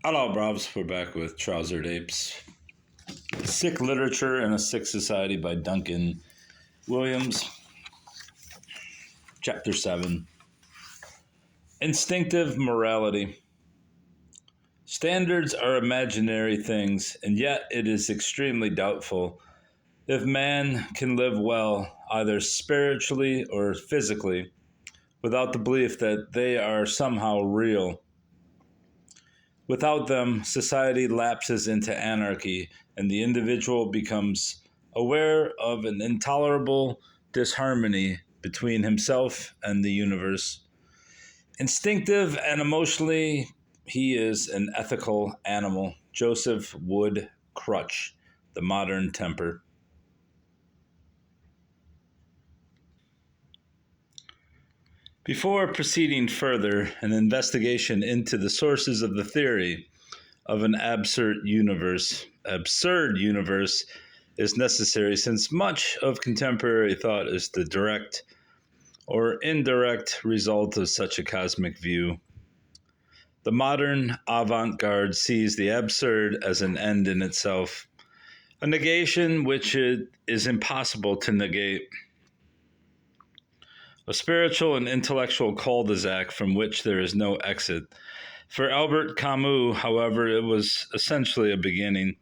Hello, Brovs. We're back with Trousered Apes. Sick Literature in a Sick Society by Duncan Williams. Chapter 7. Instinctive Morality. Standards are imaginary things, and yet it is extremely doubtful if man can live well, either spiritually or physically, without the belief that they are somehow real. Without them, society lapses into anarchy, and the individual becomes aware of an intolerable disharmony between himself and the universe. Instinctive and emotionally, he is an ethical animal. Joseph Wood Crutch, The Modern Temper. Before proceeding further, an investigation into the sources of the theory of an absurd universe is necessary, since much of contemporary thought is the direct or indirect result of such a cosmic view. The modern avant-garde sees the absurd as an end in itself, a negation which it is impossible to negate, a spiritual and intellectual cul-de-sac from which there is no exit. For Albert Camus, however, it was essentially a beginning.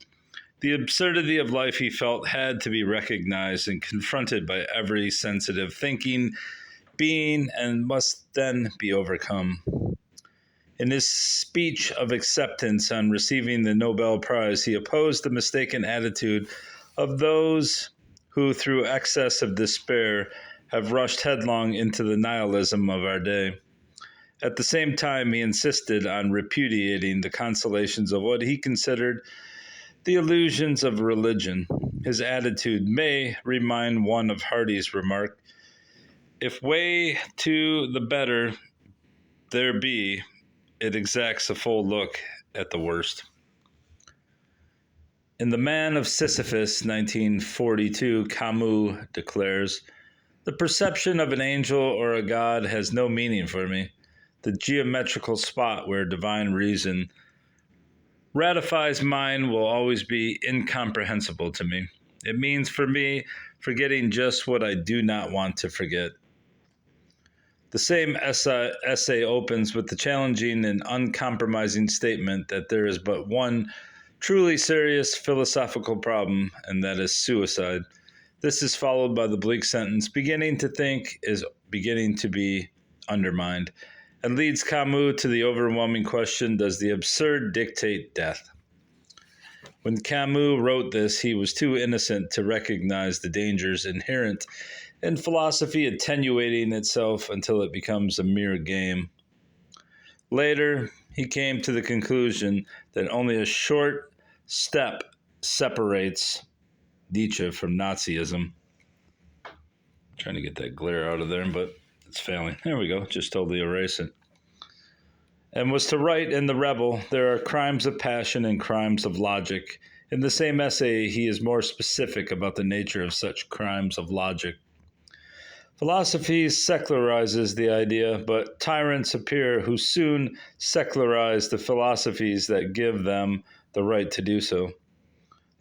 The absurdity of life, he felt, had to be recognized and confronted by every sensitive, thinking being, and must then be overcome. In his speech of acceptance on receiving the Nobel Prize, he opposed the mistaken attitude of those who, through excess of despair, have rushed headlong into the nihilism of our day. At the same time, he insisted on repudiating the consolations of what he considered the illusions of religion. His attitude may remind one of Hardy's remark, "If way to the better there be, it exacts a full look at the worst." In The Man of Sisyphus, 1942, Camus declares, "The perception of an angel or a god has no meaning for me. The geometrical spot where divine reason ratifies mine will always be incomprehensible to me. It means for me forgetting just what I do not want to forget." The same essay opens with the challenging and uncompromising statement that there is but one truly serious philosophical problem, and that is suicide. This is followed by the bleak sentence, "Beginning to think is beginning to be undermined," and leads Camus to the overwhelming question, does the absurd dictate death? When Camus wrote this, he was too innocent to recognize the dangers inherent in philosophy attenuating itself until it becomes a mere game. Later, he came to the conclusion that only a short step separates Nietzsche from Nazism. Trying to get that glare out of there, but it's failing. There we go. Just totally erase it. And was to write in The Rebel, there are crimes of passion and crimes of logic. In the same essay, he is more specific about the nature of such crimes of logic. Philosophy secularizes the idea, but tyrants appear who soon secularize the philosophies that give them the right to do so.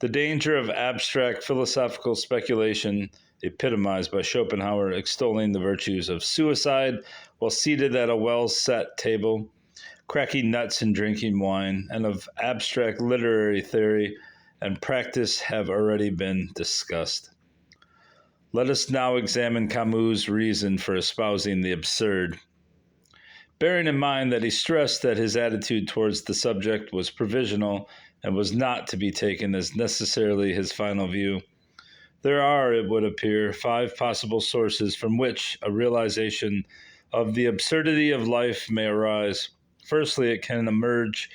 The danger of abstract philosophical speculation, epitomized by Schopenhauer extolling the virtues of suicide while seated at a well-set table, cracking nuts and drinking wine, and of abstract literary theory and practice have already been discussed. Let us now examine Camus' reason for espousing the absurd. Bearing in mind that he stressed that his attitude towards the subject was provisional and was not to be taken as necessarily his final view, there are, it would appear, 5 possible sources from which a realization of the absurdity of life may arise. Firstly, it can emerge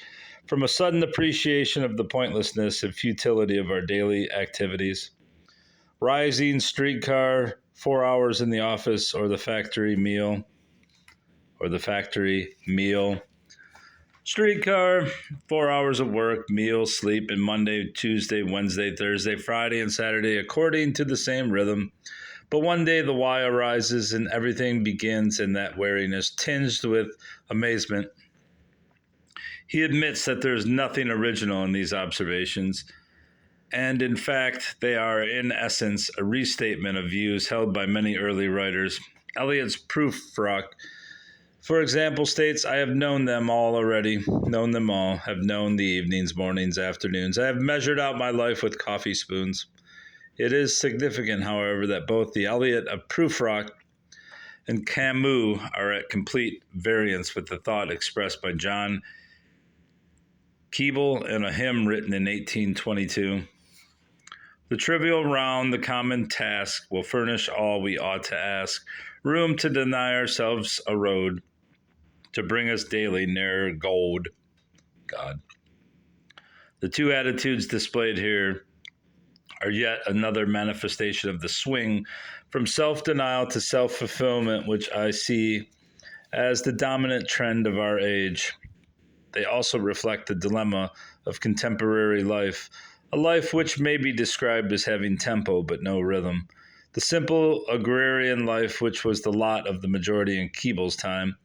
from a sudden appreciation of the pointlessness and futility of our daily activities. Rising, streetcar, 4 hours in the office, or the factory meal. Streetcar, 4 hours of work, meal, sleep, and Monday, Tuesday, Wednesday, Thursday, Friday, and Saturday according to the same rhythm. But one day the why arises and everything begins in that weariness, tinged with amazement. He admits that there is nothing original in these observations, and in fact, they are, in essence, a restatement of views held by many early writers. Eliot's proof-rock, for example, states, I have known them all already, known them all, have known the evenings, mornings, afternoons. I have measured out my life with coffee spoons. It is significant, however, that both the Eliot of proof-rock and Camus are at complete variance with the thought expressed by John Keble in a hymn written in 1822. The trivial round, the common task, will furnish all we ought to ask, room to deny ourselves a road, to bring us daily nearer God. The two attitudes displayed here are yet another manifestation of the swing from self-denial to self-fulfillment, which I see as the dominant trend of our age. They also reflect the dilemma of contemporary life, a life which may be described as having tempo but no rhythm. The simple agrarian life, which was the lot of the majority in Keble's time,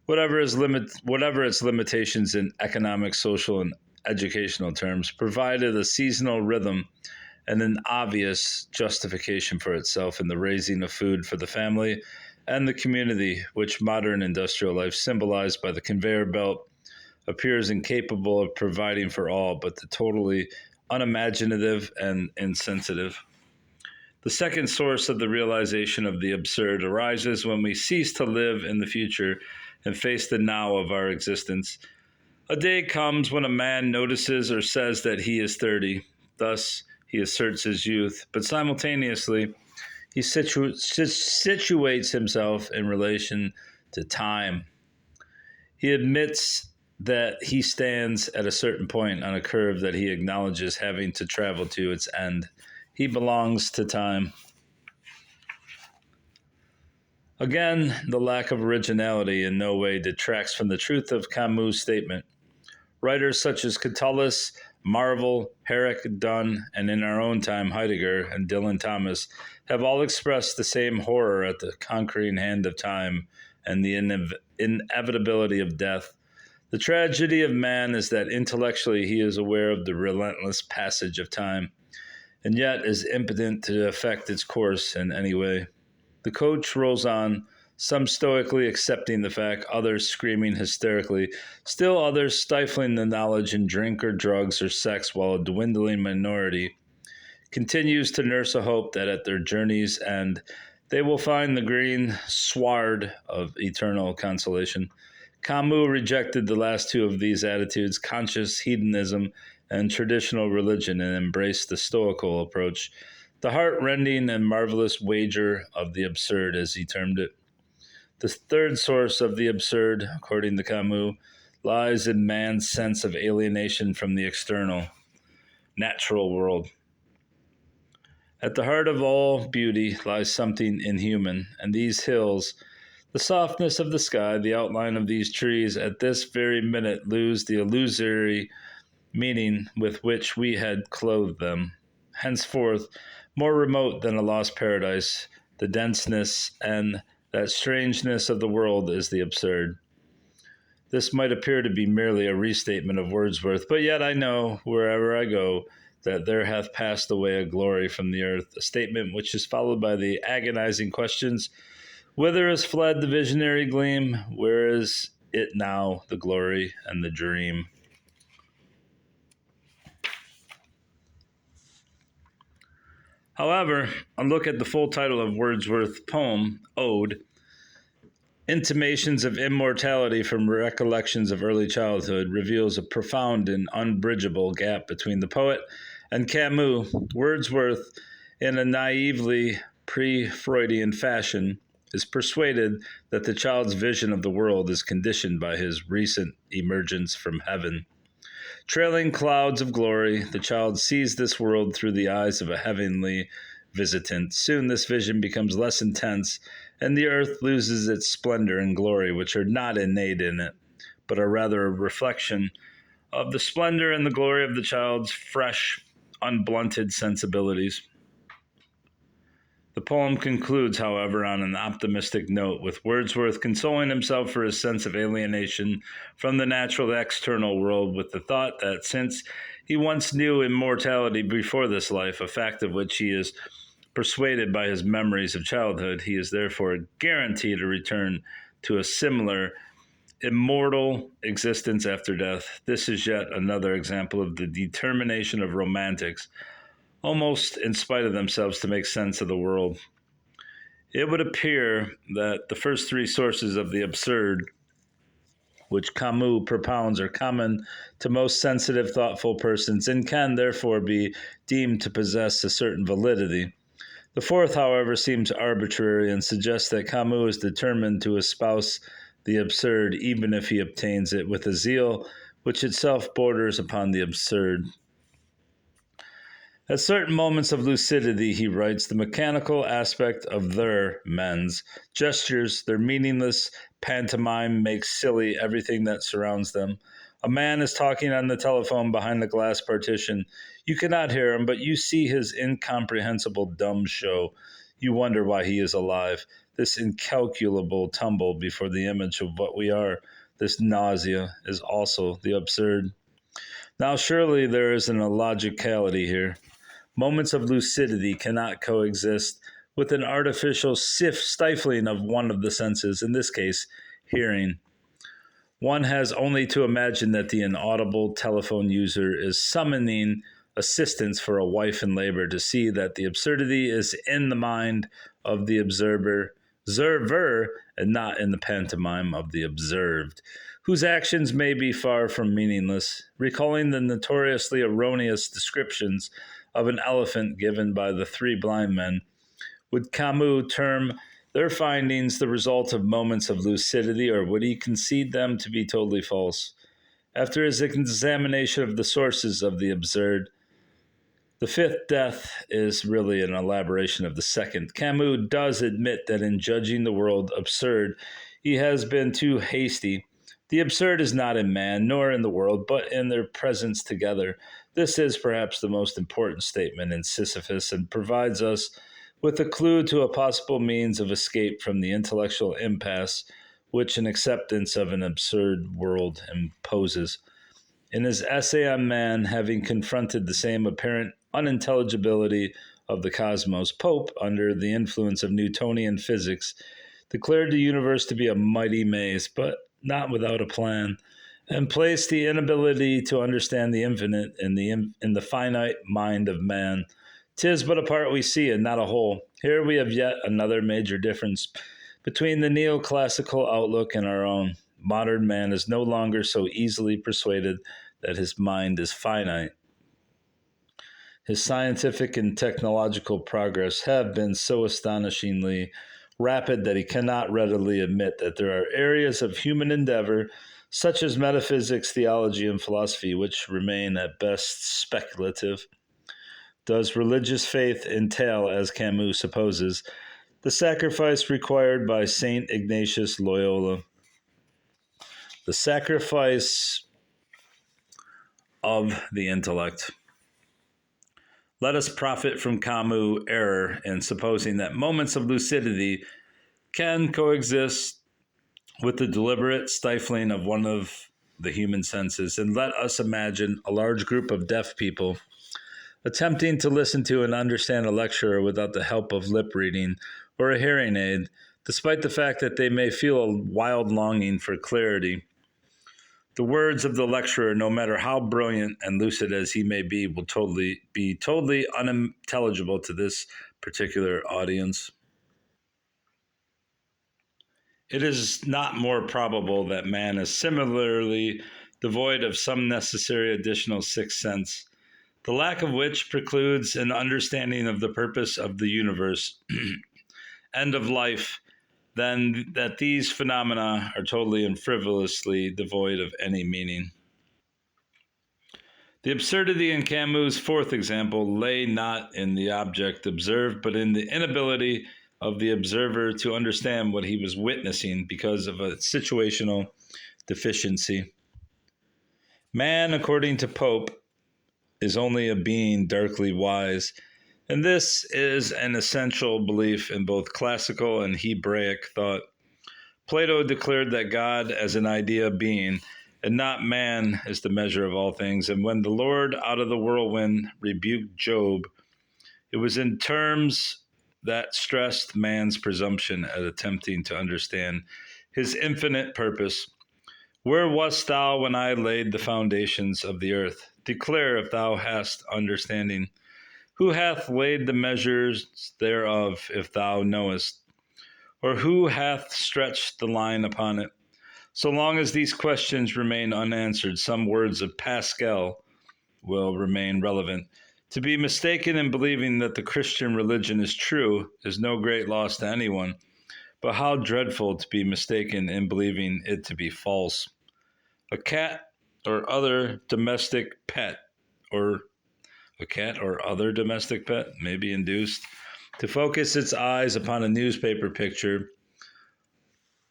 whatever its limitations in economic, social, and educational terms, provided a seasonal rhythm and an obvious justification for itself in the raising of food for the family and the community, which modern industrial life, symbolized by the conveyor belt, appears incapable of providing for all but the totally unimaginative and insensitive. The second source of the realization of the absurd arises when we cease to live in the future and face the now of our existence. A day comes when a man notices or says that he is 30. Thus, he asserts his youth, but simultaneously, he situates himself in relation to time. He admits that he stands at a certain point on a curve that he acknowledges having to travel to its end. He belongs to time. Again, the lack of originality in no way detracts from the truth of Camus' statement. Writers such as Catullus, Marvell, Herrick, Donne, and in our own time Heidegger and Dylan Thomas have all expressed the same horror at the conquering hand of time and the inevitability of death. The tragedy of man is that intellectually he is aware of the relentless passage of time, and yet is impotent to affect its course in any way. The coach rolls on, some stoically accepting the fact, others screaming hysterically, still others stifling the knowledge in drink or drugs or sex, while a dwindling minority continues to nurse a hope that at their journey's end they will find the green sward of eternal consolation. Camus rejected the last two of these attitudes, conscious hedonism and traditional religion, and embraced the stoical approach, the heart-rending and marvelous wager of the absurd, as he termed it. The third source of the absurd, according to Camus, lies in man's sense of alienation from the external, natural world. At the heart of all beauty lies something inhuman, and these hills, the softness of the sky, the outline of these trees, at this very minute lose the illusory meaning with which we had clothed them. Henceforth, more remote than a lost paradise, the denseness and that strangeness of the world is the absurd. This might appear to be merely a restatement of Wordsworth, but yet I know, wherever I go, that there hath passed away a glory from the earth, a statement which is followed by the agonizing questions, whither has fled the visionary gleam? Where is it now, the glory and the dream? However, a look at the full title of Wordsworth's poem, Ode, Intimations of Immortality from Recollections of Early Childhood, reveals a profound and unbridgeable gap between the poet and Camus. Wordsworth, in a naively pre-Freudian fashion, is persuaded that the child's vision of the world is conditioned by his recent emergence from heaven. Trailing clouds of glory, the child sees this world through the eyes of a heavenly visitant. Soon this vision becomes less intense, and the earth loses its splendor and glory, which are not innate in it, but are rather a reflection of the splendor and the glory of the child's fresh, unblunted sensibilities. The poem concludes, however, on an optimistic note, with Wordsworth consoling himself for his sense of alienation from the natural external world with the thought that since he once knew immortality before this life, a fact of which he is persuaded by his memories of childhood, he is therefore guaranteed to return to a similar immortal existence after death. This is yet another example of the determination of romantics, almost in spite of themselves, to make sense of the world. It would appear that the first three sources of the absurd, which Camus propounds, are common to most sensitive, thoughtful persons and can therefore be deemed to possess a certain validity. The fourth, however, seems arbitrary and suggests that Camus is determined to espouse the absurd, even if he obtains it with a zeal which itself borders upon the absurd. At certain moments of lucidity, he writes, the mechanical aspect of their men's gestures, their meaningless pantomime makes silly everything that surrounds them. A man is talking on the telephone behind the glass partition. You cannot hear him, but you see his incomprehensible dumb show. You wonder why he is alive. This incalculable tumble before the image of what we are, this nausea, is also the absurd. Now, surely there is an illogicality here. Moments of lucidity cannot coexist with an artificial stifling of one of the senses, in this case, hearing. One has only to imagine that the inaudible telephone user is summoning assistance for a wife in labor to see that the absurdity is in the mind of the observer, and not in the pantomime of the observed, whose actions may be far from meaningless. Recalling the notoriously erroneous descriptions of an elephant given by the three blind men, would Camus term their findings the result of moments of lucidity, or would he concede them to be totally false? After his examination of the sources of the absurd, the fifth death is really an elaboration of the second. Camus does admit that in judging the world absurd, he has been too hasty. The absurd is not in man, nor in the world, but in their presence together. This is perhaps the most important statement in Sisyphus, and provides us with a clue to a possible means of escape from the intellectual impasse which an acceptance of an absurd world imposes. In his essay on man, having confronted the same apparent unintelligibility of the cosmos, Pope, under the influence of Newtonian physics, declared the universe to be a mighty maze, but not without a plan, and placed the inability to understand the infinite in the finite mind of man. 'Tis but a part we see, and not a whole. Here we have yet another major difference between the neoclassical outlook and our own. Modern man is no longer so easily persuaded that his mind is finite. His scientific and technological progress have been so astonishingly rapid that he cannot readily admit that there are areas of human endeavor, such as metaphysics, theology, and philosophy, which remain at best speculative. Does religious faith entail, as Camus supposes, the sacrifice required by Saint Ignatius Loyola? The sacrifice of the intellect. Let us profit from Camus' error in supposing that moments of lucidity can coexist with the deliberate stifling of one of the human senses, and let us imagine a large group of deaf people attempting to listen to and understand a lecturer without the help of lip reading or a hearing aid, despite the fact that they may feel a wild longing for clarity. The words of the lecturer, no matter how brilliant and lucid as he may be, will be totally unintelligible to this particular audience. It is not more probable that man is similarly devoid of some necessary additional sixth sense, the lack of which precludes an understanding of the purpose of the universe and of life, than that these phenomena are totally and frivolously devoid of any meaning. The absurdity in Camus' fourth example lay not in the object observed, but in the inability of the observer to understand what he was witnessing because of a situational deficiency. Man, according to Pope, is only a being darkly wise. And this is an essential belief in both classical and Hebraic thought. Plato declared that God as an idea of being, and not man, is the measure of all things. And when the Lord out of the whirlwind rebuked Job, it was in terms that stressed man's presumption at attempting to understand his infinite purpose. Where wast thou when I laid the foundations of the earth? Declare if thou hast understanding. Who hath laid the measures thereof, if thou knowest? Or who hath stretched the line upon it? So long as these questions remain unanswered, some words of Pascal will remain relevant. To be mistaken in believing that the Christian religion is true is no great loss to anyone, but how dreadful to be mistaken in believing it to be false. A cat or other domestic pet, or a cat or other domestic pet may be induced to focus its eyes upon a newspaper picture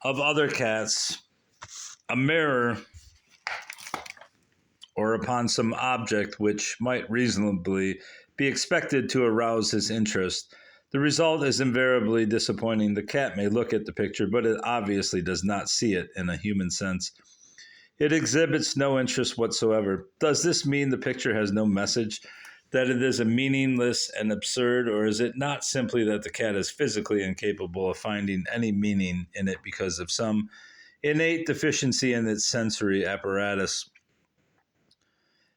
of other cats, a mirror, or upon some object which might reasonably be expected to arouse his interest. The result is invariably disappointing. The cat may look at the picture, but it obviously does not see it in a human sense. It exhibits no interest whatsoever. Does this mean the picture has no message, that it is a meaningless and absurd, or is it not simply that the cat is physically incapable of finding any meaning in it because of some innate deficiency in its sensory apparatus?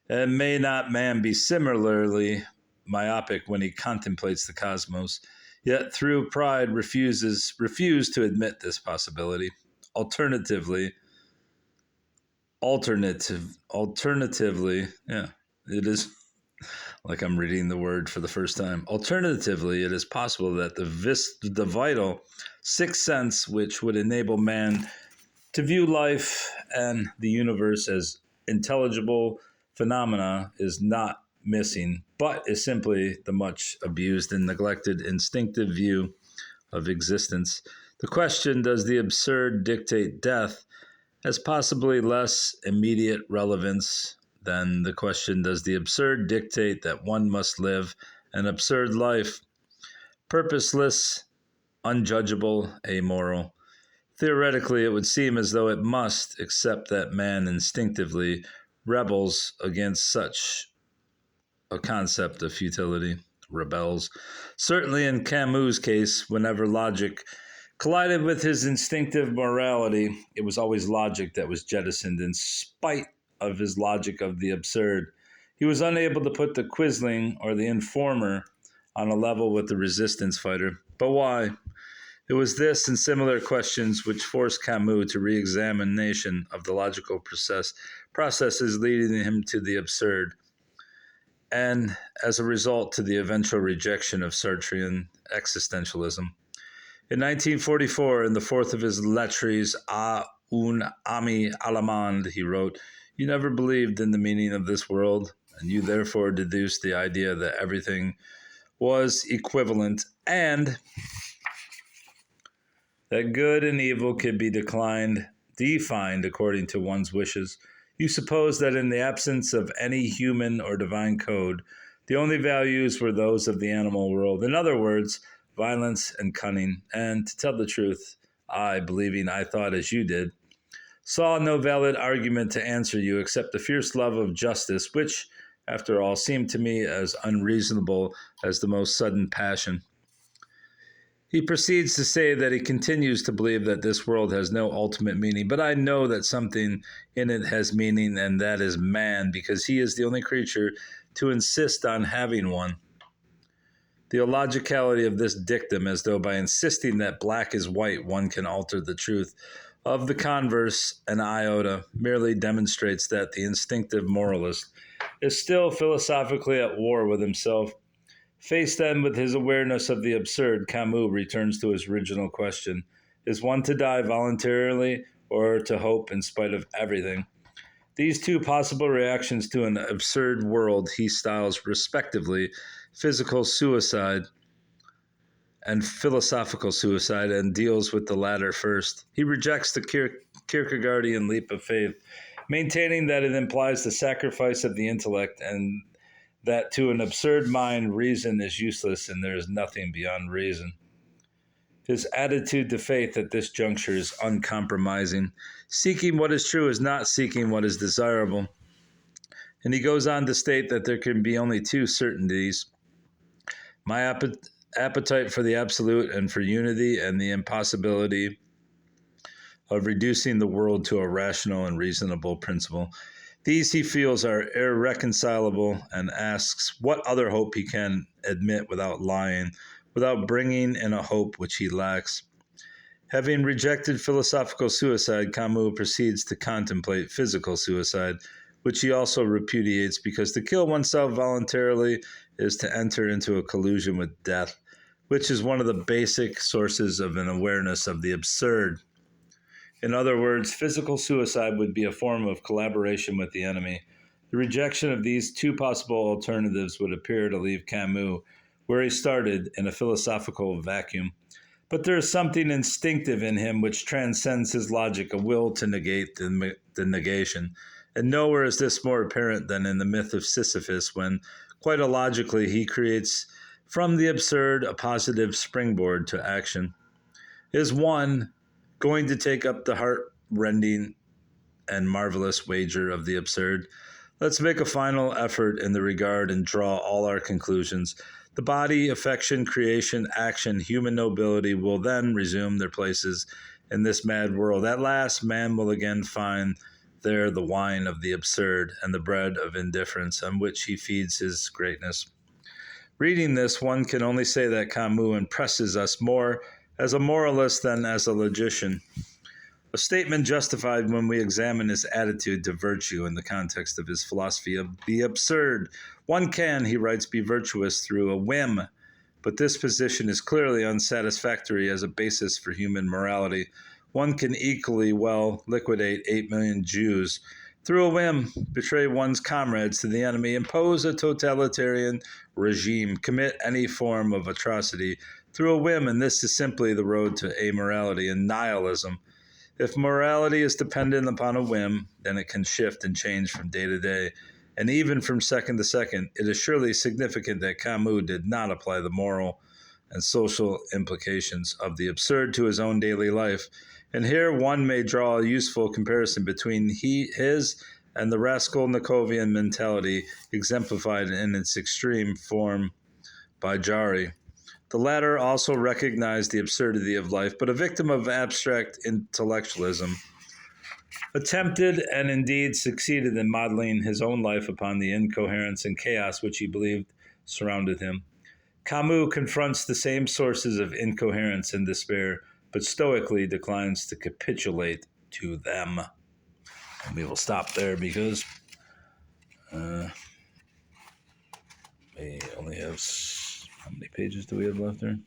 And may not man be similarly myopic when he contemplates the cosmos, yet through pride refuse to admit this possibility? Alternatively, yeah, it is like I'm reading the word for the first time. Alternatively, it is possible that the vital sixth sense, which would enable man to view life and the universe as intelligible phenomena, is not missing, but is simply the much abused and neglected instinctive view of existence. The question, does the absurd dictate death, has possibly less immediate relevance than the question, does the absurd dictate that one must live an absurd life, purposeless, unjudgeable, amoral? Theoretically, it would seem as though it must, except that man instinctively rebels against such a concept of futility. Rebels. Certainly in Camus' case, whenever logic collided with his instinctive morality, it was always logic that was jettisoned in spite of his logic of the absurd. He was unable to put the quisling or the informer on a level with the resistance fighter. But why? It was this and similar questions which forced Camus to re-examination of the logical processes leading him to the absurd, and as a result to the eventual rejection of Sartrean existentialism. In 1944, in the fourth of his Lettres à un ami allemand, he wrote, "You never believed in the meaning of this world, and you therefore deduced the idea that everything was equivalent and that good and evil could be defined according to one's wishes. You suppose that in the absence of any human or divine code, the only values were those of the animal world. In other words, violence and cunning. And to tell the truth, I, believing I thought as you did, saw no valid argument to answer you except the fierce love of justice, which, after all, seemed to me as unreasonable as the most sudden passion." He proceeds to say that he continues to believe that this world has no ultimate meaning, but I know that something in it has meaning, and that is man, because he is the only creature to insist on having one. The illogicality of this dictum, as though by insisting that black is white one can alter the truth of the converse an iota, merely demonstrates that the instinctive moralist is still philosophically at war with himself. Faced then with his awareness of the absurd, Camus returns to his original question: is one to die voluntarily or to hope in spite of everything? These two possible reactions to an absurd world he styles respectively physical suicide and philosophical suicide, and deals with the latter first. He rejects the Kierkegaardian leap of faith, maintaining that it implies the sacrifice of the intellect, and that to an absurd mind, reason is useless and there is nothing beyond reason. His attitude to faith at this juncture is uncompromising. Seeking what is true is not seeking what is desirable. And he goes on to state that there can be only two certainties: my appetite for the absolute and for unity, and the impossibility of reducing the world to a rational and reasonable principle. These he feels are irreconcilable, and asks what other hope he can admit without lying, without bringing in a hope which he lacks. Having rejected philosophical suicide, Camus proceeds to contemplate physical suicide, which he also repudiates because to kill oneself voluntarily is to enter into a collusion with death, which is one of the basic sources of an awareness of the absurd. In other words, physical suicide would be a form of collaboration with the enemy. The rejection of these two possible alternatives would appear to leave Camus where he started, in a philosophical vacuum. But there is something instinctive in him which transcends his logic, a will to negate the negation. And nowhere is this more apparent than in the myth of Sisyphus, when, quite illogically, he creates from the absurd a positive springboard to action. Is one going to take up the heart-rending and marvelous wager of the absurd? Let's make a final effort in the regard and draw all our conclusions. The body, affection, creation, action, human nobility will then resume their places in this mad world. At last, man will again find there the wine of the absurd and the bread of indifference on which he feeds his greatness. Reading this, one can only say that Camus impresses us more as a moralist than as a logician. A statement justified when we examine his attitude to virtue in the context of his philosophy of the absurd. One can, he writes, be virtuous through a whim, but this position is clearly unsatisfactory as a basis for human morality. One can equally well liquidate 8 million Jews through a whim, betray one's comrades to the enemy, impose a totalitarian regime, commit any form of atrocity through a whim, and this is simply the road to amorality and nihilism. If morality is dependent upon a whim, then it can shift and change from day to day, and even from second to second. It is surely significant that Camus did not apply the moral and social implications of the absurd to his own daily life. And here one may draw a useful comparison between his and the Raskolnikovian mentality exemplified in its extreme form by Jarry. The latter also recognized the absurdity of life, but a victim of abstract intellectualism, attempted and indeed succeeded in modeling his own life upon the incoherence and chaos which he believed surrounded him. Camus confronts the same sources of incoherence and despair, but stoically declines to capitulate to them. And we will stop there because we only have... How many pages do we have left there?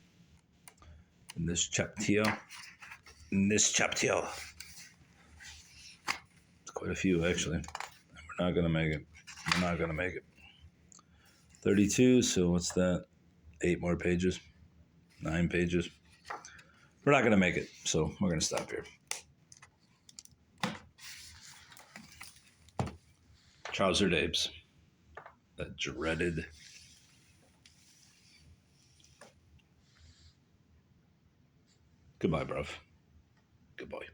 In this chapter. It's quite a few, actually. And we're not going to make it. 32, so what's that? 8 more pages. 9 pages. We're not going to make it, so we're going to stop here. Trousered Apes. That dreaded... Goodbye, bruv. Good boy.